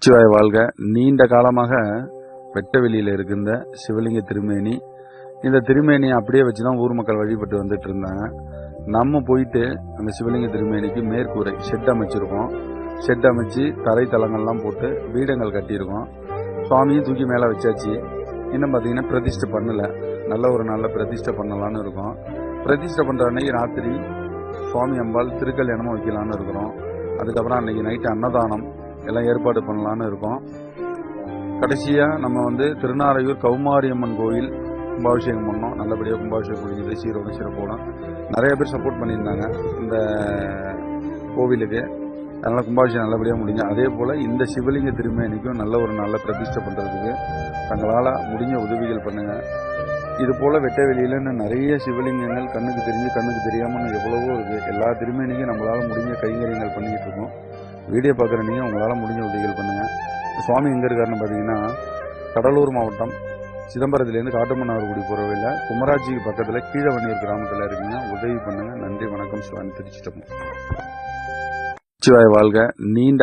நமச்சிவாய வாழ்க. நீண்ட காலமாக வெட்ட வெளியில் இருக்கின்ற சிவலிங்க திருமேனி. இந்த திருமேனியை அப்படியே வச்சு தான் ஊர் மக்கள் வழிபட்டு வந்துட்டு இருந்தாங்க. நம்ம போயிட்டு அந்த சிவலிங்க திருமேனிக்கு மேற்கூரை ஷெட் அமைச்சிருக்கோம். ஷெட் அமைச்சு தரை தளங்கள்லாம் போட்டு வீடங்கள் கட்டியிருக்கோம். சுவாமியும் தூக்கி மேலே வச்சாச்சு. இன்னும் பார்த்தீங்கன்னா பிரதிஷ்டை பண்ணலை. நல்ல ஒரு நல்ல பிரதிஷ்டை பண்ணலான்னு இருக்கோம். பிரதிஷ்டை பண்ணுற அன்னைக்கு ராத்திரி சுவாமி அம்பாள் திருக்கல்யாணமும் வைக்கலான்னு இருக்கிறோம். அதுக்கப்புறம் அன்னைக்கு நைட்டு அன்னதானம் எல்லாம் ஏற்பாடு பண்ணலான்னு இருக்கோம். கடைசியாக நம்ம திருநாரையூர் கௌமாரியம்மன் கோயில் கும்பாபிஷேகம் பண்ணோம். நல்லபடியாக கும்பாபிஷேகம் முடிஞ்சது, சீரோட சிறப்போட. நிறைய பேர் சப்போர்ட் பண்ணியிருந்தாங்க இந்த கோவிலுக்கு. அதனால் கும்பாபிஷேகம் நல்லபடியாக முடிஞ்சு. அதே போல் இந்த சிவலிங்க திருமேனிக்கும் நல்ல ஒரு நல்ல பிரதிஷ்டை பண்ணுறதுக்கு தங்களால் முடிஞ்ச உதவிகள் பண்ணுங்கள். இது போல் வெட்ட வெளியிலன்னு நிறைய சிவலிங்கங்கள் கண்ணுக்கு தெரிஞ்சு கண்ணுக்கு தெரியாமல் எவ்வளவோ இருக்குது. எல்லா திருமேனிக்கும் நம்மளால் முடிஞ்ச கைங்கரியங்கள் பண்ணிக்கிட்டு இருக்கோம். வீடியோ பார்க்குற நீங்கள் உங்களால் முடிஞ்ச உதவிகள் பண்ணுங்கள். சுவாமி எங்கே இருக்காருன்னு பார்த்தீங்கன்னா கடலூர் மாவட்டம் சிதம்பரத்துலேருந்து காட்டுமன்னார்குடி போகிற வழியில் குமராட்சிக்கு பக்கத்தில் கீழவண்ணீர் கிராமத்தில் இருக்குங்க. உதவி பண்ணுங்கள். நன்றி, வணக்கம். சிவானி திருச்சிட்டோம். சிவாய வாழ்க. நீண்ட